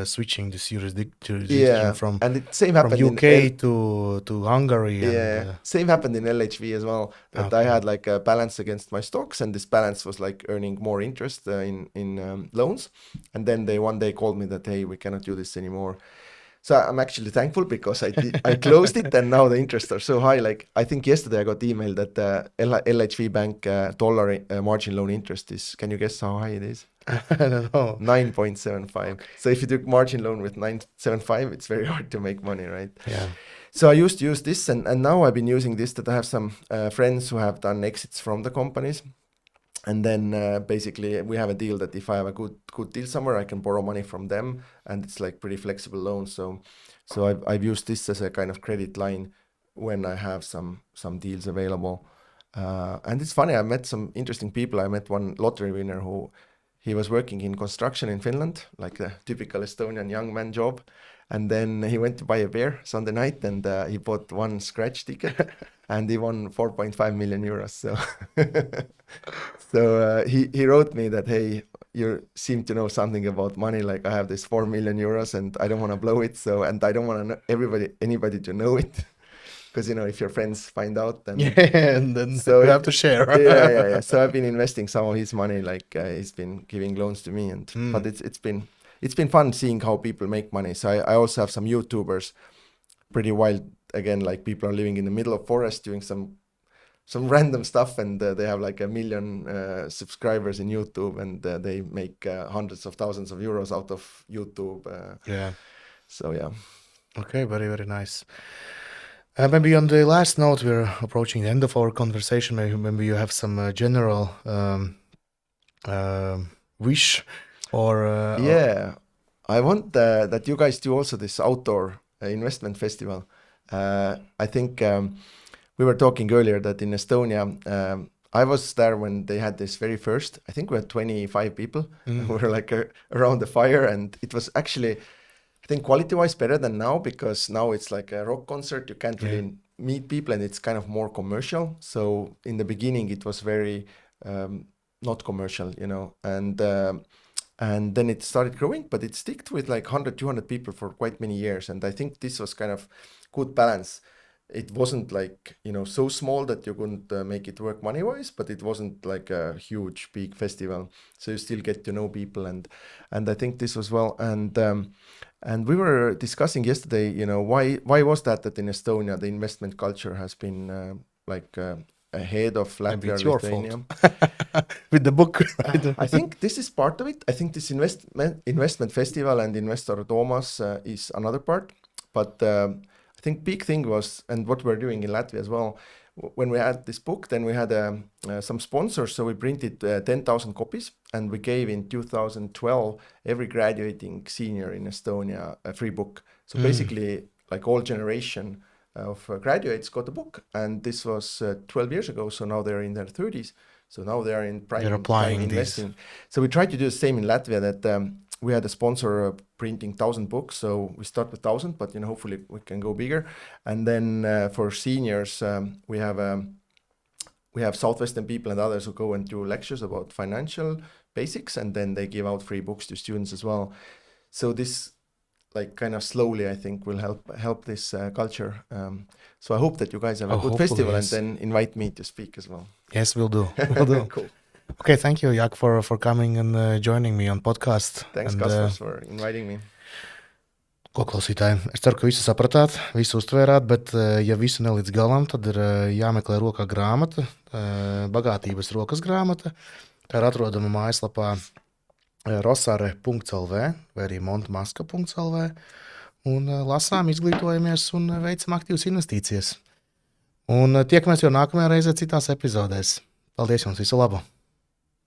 switching this jurisdiction from same happened UK to Hungary. Yeah, same happened in LHV as well. That I had like a balance against my stocks, and this balance was like earning more interest in loans. And then they one day called me that, hey, we cannot do this anymore. So I'm actually thankful because I closed it, and now the interests are so high. Like I think yesterday I got email that LHV Bank dollar margin loan interest is, can you guess how high it is? I don't know. 9.75. So if you do margin loan with 9.75, it's very hard to make money, right? Yeah. So I used to use this, and now I've been using this, that I have some friends who have done exits from the companies. And then basically we have a deal that if I have a good deal somewhere, I can borrow money from them, and it's like pretty flexible loan. So I've used this as a kind of credit line when I have some deals available. And it's funny, I met some interesting people. I met one lottery winner he was working in construction in Finland, like a typical Estonian young man job. And then he went to buy a beer Sunday night, and he bought one scratch ticket and he won 4.5 million euros. So he wrote me that, hey, you seem to know something about money. Like I have this 4 million euros and I don't want to blow it. And I don't want anybody to know it. Because, if your friends find out, then... Yeah, and then so you have to share. Yeah. So I've been investing some of his money, like he's been giving loans to me. But it's been fun seeing how people make money. So I also have some YouTubers, pretty wild, again, like people are living in the middle of forest doing some random stuff, and they have like 1 million subscribers in YouTube, and they make hundreds of thousands of euros out of YouTube. So yeah. Okay, very, very nice. Maybe on the last note, we're approaching the end of our conversation. Maybe you have some general wish or... I want that you guys do also this outdoor investment festival. I think we were talking earlier that in Estonia, I was there when they had this very first. I think we had 25 people who were like around the fire, and it was actually, I think, quality-wise better than now, because now it's like a rock concert. You can't really meet people, and it's kind of more commercial. So in the beginning, it was very not commercial, and then it started growing, but it stuck with like 100, 200 people for quite many years. And I think this was kind of good balance. It wasn't like, so small that you couldn't make it work money-wise, but it wasn't like a huge, big festival. So you still get to know people, and I think this was well. And we were discussing yesterday, why was that in Estonia the investment culture has been ahead of Latvia and Lithuania. With the book. I think this is part of it. I think this investment festival and Investor Toomas is another part. But I think big thing was, and what we're doing in Latvia as well, when we had this book, then we had some sponsors. So we printed 10,000 copies, and we gave in 2012 every graduating senior in Estonia a free book. So basically, like all generation of graduates got a book, and this was 12 years ago. So now they're in their 30s. So now they are in prime investing. So we tried to do the same in Latvia, that we had a sponsor printing 1,000 books. So we start with 1,000, but hopefully we can go bigger. And then for seniors, we have we have Southwestern people and others who go and do lectures about financial basics, and then they give out free books to students as well. So this, like, kind of slowly, I think, will help this culture. So I hope that you guys have a good festival, yes. And then invite me to speak as well. Yes, we'll do. We'll do. Cool. Okay, thank you, Jak, for coming and joining me on podcast. Thanks, Kaspars, for inviting me. Ko klausītāji? Es ceru, ka visu sapratāt, visu uztvērāt, bet ja visu ne līdz galam, tad ir jāmeklē rokā grāmata, bagātības rokas grāmata, kā ir atrodama mājaslapā rosare.lv vai arī montmaska.lv, un lasām, izglītojamies un veicam aktīvas investīcijas. Un tiekamies jau nākamajā reizē citās epizodēs. Paldies jums, visu labu!